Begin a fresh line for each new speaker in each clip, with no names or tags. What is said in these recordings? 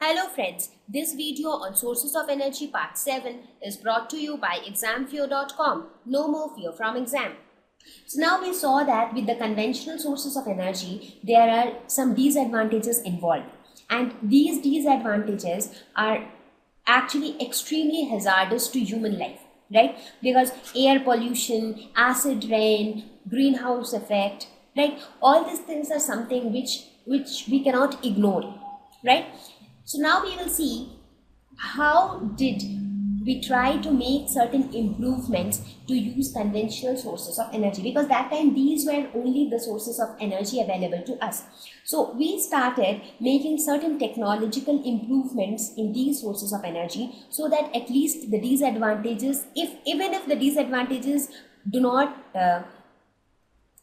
Hello friends, this video on Sources of Energy Part 7 is brought to you by examfear.com. No more fear from exam. So now we saw that with the conventional sources of energy, there are some disadvantages involved. And these disadvantages are actually extremely hazardous to human life, right? Because air pollution, acid rain, greenhouse effect, right? All these things are something which we cannot ignore, right? So now we will see how did we try to make certain improvements to use conventional sources of energy, because that time these were only the sources of energy available to us. So we started making certain technological improvements in these sources of energy so that at least the disadvantages, even if the disadvantages do not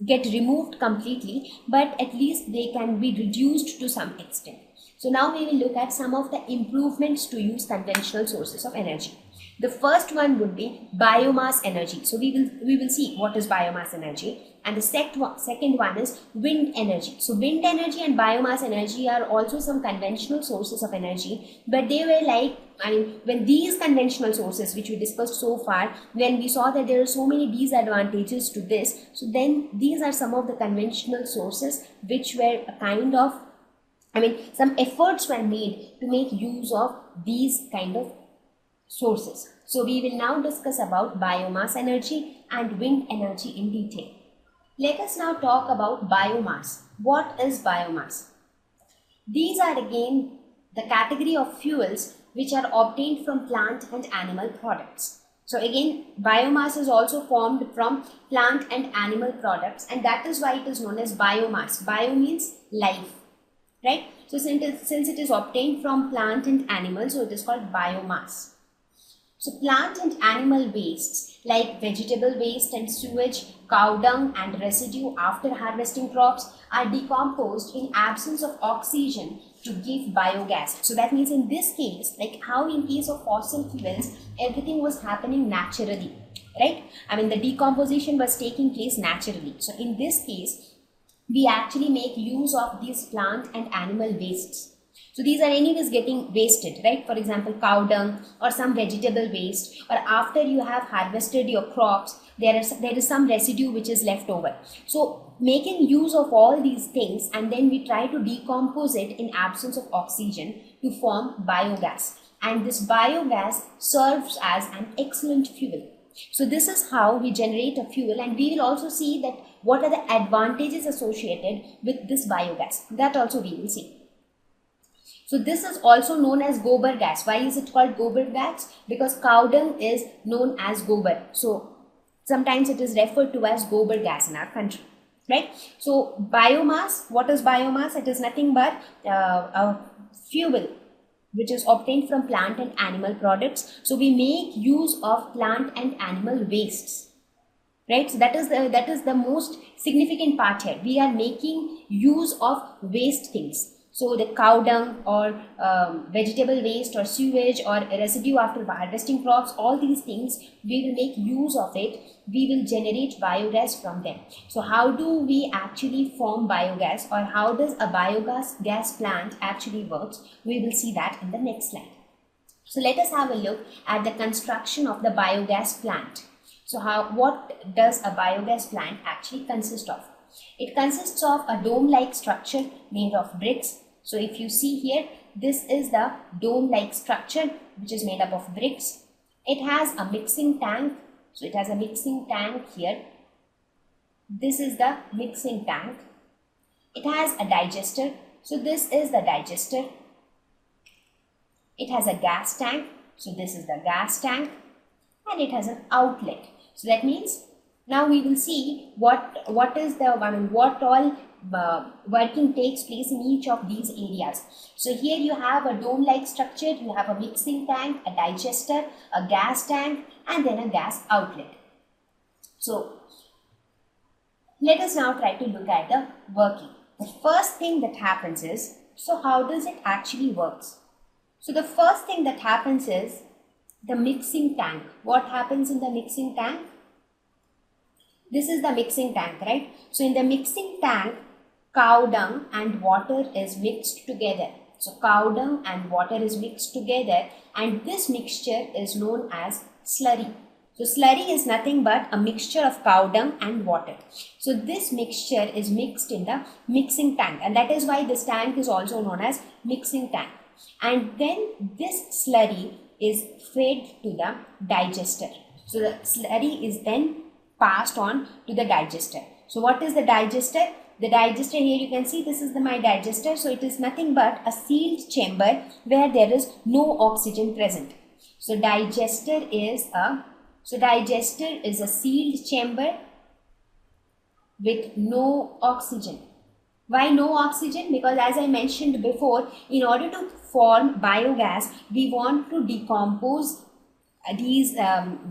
get removed completely, but at least they can be reduced to some extent. So now we will look at some of the improvements to use conventional sources of energy. The first one would be biomass energy. So we will see what is biomass energy. And the second one is wind energy. So wind energy and biomass energy are also some conventional sources of energy, but they were like, when these conventional sources which we discussed so far, when we saw that there are so many disadvantages to this, so then these are some of the conventional sources which were a kind of, some efforts were made to make use of these kind of sources. So we will now discuss about biomass energy and wind energy in detail. Let us now talk about biomass. What is biomass? These are again the category of fuels which are obtained from plant and animal products. So again, biomass is also formed from plant and animal products, and that is why it is known as biomass. Bio means life, right? So since it is obtained from plant and animal, so it is called biomass. So plant and animal wastes like vegetable waste and sewage, cow dung and residue after harvesting crops are decomposed in absence of oxygen to give biogas. So that means in this case, like how in case of fossil fuels, everything was happening naturally, right? The decomposition was taking place naturally. So in this case, we actually make use of these plant and animal wastes. So these are anyways getting wasted, right? For example, cow dung or some vegetable waste, or after you have harvested your crops, there is some residue which is left over. So making use of all these things, and then we try to decompose it in absence of oxygen to form biogas. And this biogas serves as an excellent fuel. So this is how we generate a fuel, and we will also see that what are the advantages associated with this biogas. That also we will see. So this is also known as gobar gas. Why is it called gobar gas? Because cow dung is known as gobar. So sometimes it is referred to as gobar gas in our country, right? So biomass, what is biomass? It is nothing but a fuel which is obtained from plant and animal products. So we make use of plant and animal wastes, right? So that is the most significant part here. We are making use of waste things. So the cow dung or vegetable waste or sewage or residue after harvesting crops, all these things, we will make use of it. We will generate biogas from them. So how do we actually form biogas, or how does a biogas gas plant actually works? We will see that in the next slide. So let us have a look at the construction of the biogas plant. So what does a biogas plant actually consist of? It consists of a dome-like structure made of bricks. So if you see here, this is the dome-like structure which is made up of bricks. It has a mixing tank. So it has a mixing tank here. This is the mixing tank. It has a digester. So this is the digester. It has a gas tank. So this is the gas tank. And it has an outlet. So that means now we will see what all working takes place in each of these areas. So here you have a dome-like structure, you have a mixing tank, a digester, a gas tank, and then a gas outlet. So let us now try to look at the working. The first thing that happens is, so how does it actually works? So the first thing that happens is the mixing tank. What happens in the mixing tank? This is the mixing tank, right? So in the mixing tank, cow dung and water is mixed together. So cow dung and water is mixed together, and this mixture is known as slurry. So slurry is nothing but a mixture of cow dung and water. So this mixture is mixed in the mixing tank, and that is why this tank is also known as mixing tank. And then this slurry is fed to the digester. So the slurry is then passed on to the digester. So what is the digester? The digester, here you can see this is my digester. So it is nothing but a sealed chamber where there is no oxygen present. So digester is a sealed chamber with no oxygen. Why no oxygen? Because as I mentioned before, in order to form biogas, we want to decompose these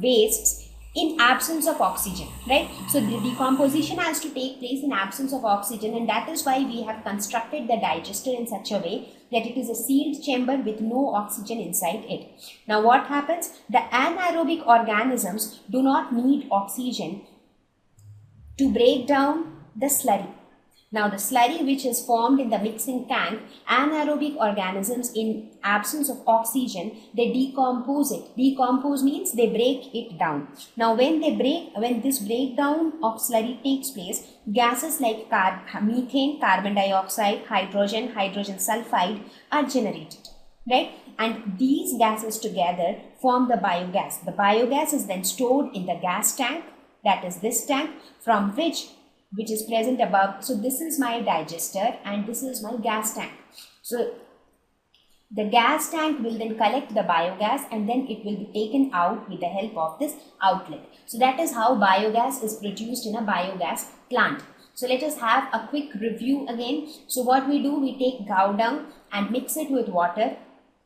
wastes in absence of oxygen, right? So the decomposition has to take place in absence of oxygen, and that is why we have constructed the digester in such a way that it is a sealed chamber with no oxygen inside it. Now what happens? The anaerobic organisms do not need oxygen to break down the slurry. Now the slurry which is formed in the mixing tank, anaerobic organisms in absence of oxygen, they decompose it. Decompose means they break it down. Now when this breakdown of slurry takes place, gases like methane, carbon dioxide, hydrogen sulfide are generated, right? And these gases together form the biogas. The biogas is then stored in the gas tank, that is this tank, from which is present above. So this is my digester and this is my gas tank. So the gas tank will then collect the biogas and then it will be taken out with the help of this outlet. So that is how biogas is produced in a biogas plant. So let us have a quick review again. So what we do, we take cow dung and mix it with water.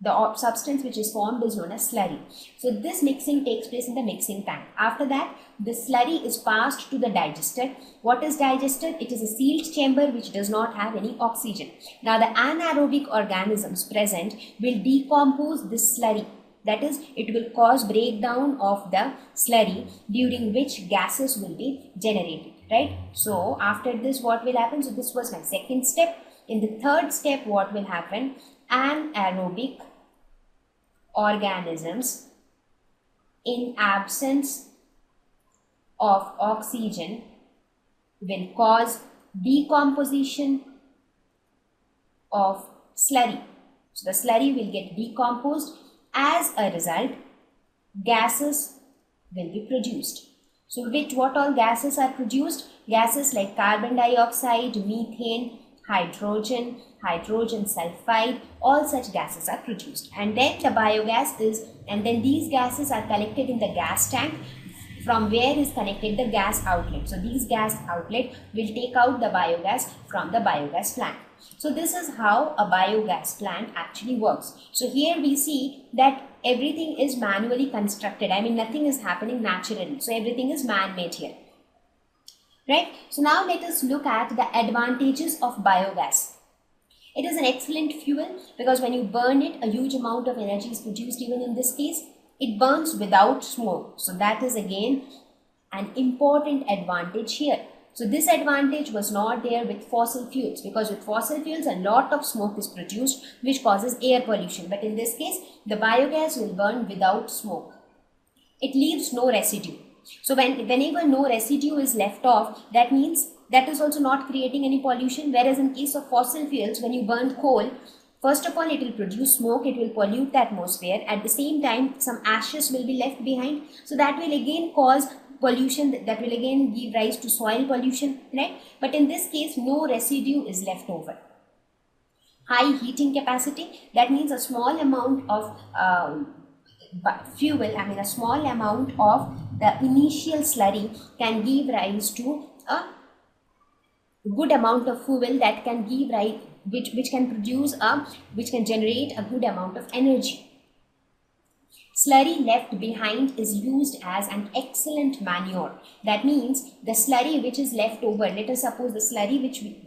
The substance which is formed is known as slurry. So this mixing takes place in the mixing tank. After that, the slurry is passed to the digester. What is digester? It is a sealed chamber which does not have any oxygen. Now the anaerobic organisms present will decompose this slurry. That is, it will cause breakdown of the slurry, during which gases will be generated, right? So after this, what will happen? So this was my second step. In the third step, what will happen? Anaerobic organisms in absence of oxygen will cause decomposition of slurry. So the slurry will get decomposed. As a result, gases will be produced. So what all gases are produced? Gases like carbon dioxide, methane, hydrogen sulfide, all such gases are produced. And then these gases are collected in the gas tank, from where is connected the gas outlet. So these gas outlet will take out the biogas from the biogas plant. So this is how a biogas plant actually works. So here we see that everything is manually constructed. I mean, nothing is happening naturally. So everything is man-made here. Right? So now let us look at the advantages of biogas. It is an excellent fuel because when you burn it, a huge amount of energy is produced. Even in this case, it burns without smoke. So that is again an important advantage here. So this advantage was not there with fossil fuels, because with fossil fuels a lot of smoke is produced which causes air pollution. But in this case, the biogas will burn without smoke. It leaves no residue. So whenever no residue is left off, that means that is also not creating any pollution. Whereas in case of fossil fuels, when you burn coal, first of all, it will produce smoke, it will pollute the atmosphere. At the same time, some ashes will be left behind. So that will again cause pollution, that will again give rise to soil pollution, right? But in this case, no residue is left over. High heating capacity, that means a small amount of fuel, a small amount of the initial slurry can give rise to a good amount of fuel that can give rise, which can generate a good amount of energy. Slurry left behind is used as an excellent manure. That means the slurry which is left over, let us suppose the slurry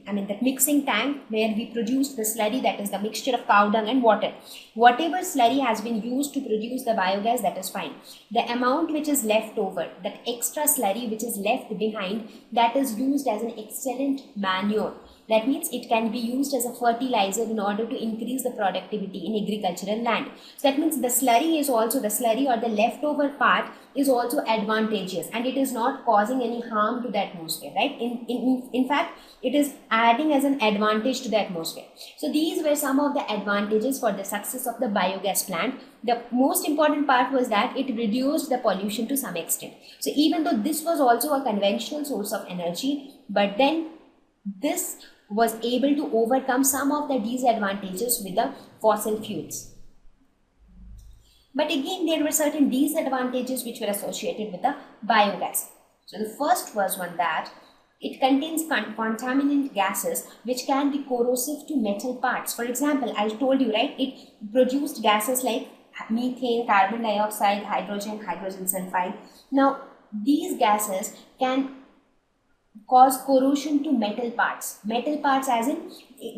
the mixing tank where we produced the slurry, that is the mixture of cow dung and water. Whatever slurry has been used to produce the biogas, that is fine. The amount which is left over, that extra slurry which is left behind, that is used as an excellent manure. That means it can be used as a fertilizer in order to increase the productivity in agricultural land. So that means the slurry is also, the slurry or the leftover part is also advantageous, and it is not causing any harm to the atmosphere, right? In fact, it is adding as an advantage to the atmosphere. So these were some of the advantages for the success of the biogas plant. The most important part was that it reduced the pollution to some extent. So even though this was also a conventional source of energy, but then this was able to overcome some of the disadvantages with the fossil fuels. But again, there were certain disadvantages which were associated with the biogas. So the first was one that it contains contaminant gases which can be corrosive to metal parts. For example, I told you, right, it produced gases like methane, carbon dioxide, hydrogen sulfide. Now, these gases can cause corrosion to metal parts. Metal parts as in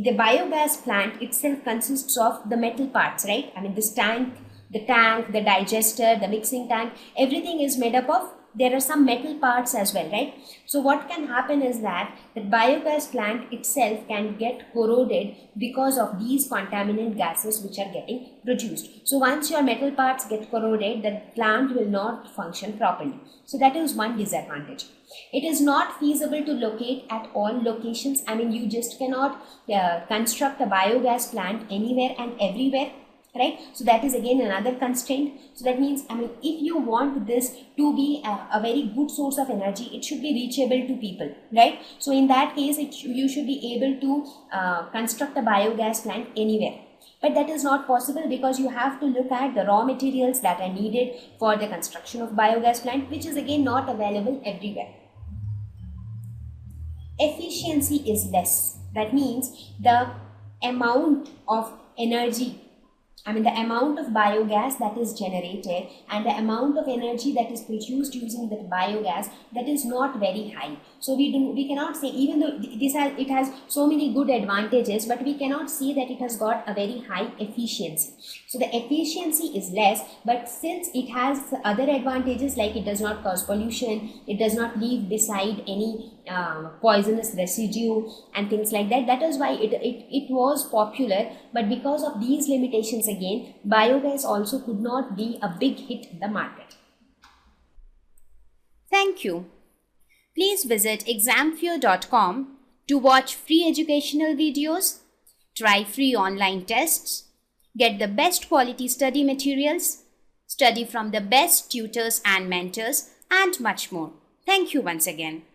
the biogas plant itself consists of the metal parts, right? I mean, this tank, the digester, the mixing tank, everything is made up of, there are some metal parts as well, right? So what can happen is that the biogas plant itself can get corroded because of these contaminant gases which are getting produced. So once your metal parts get corroded, the plant will not function properly. So that is one disadvantage. It is not feasible to locate at all locations. I mean, you just cannot construct a biogas plant anywhere and everywhere, right? So that is again another constraint. So that means, I mean, if you want this to be a very good source of energy, it should be reachable to people, right? So in that case, you should be able to construct a biogas plant anywhere. But that is not possible because you have to look at the raw materials that are needed for the construction of biogas plant, which is again not available everywhere. Efficiency is less. That means the amount of energy, I mean the amount of biogas that is generated and the amount of energy that is produced using that biogas, that is not very high. So we cannot say, even though it has so many good advantages, but we cannot say that it has got a very high efficiency. So the efficiency is less, but since it has other advantages like it does not cause pollution, it does not leave beside any poisonous residue and things like that, that is why it was popular. But because of these limitations, again, biogas also could not be a big hit in the market.
Thank you. Please visit examfear.com to watch free educational videos, try free online tests, get the best quality study materials, study from the best tutors and mentors, and much more. Thank you once again.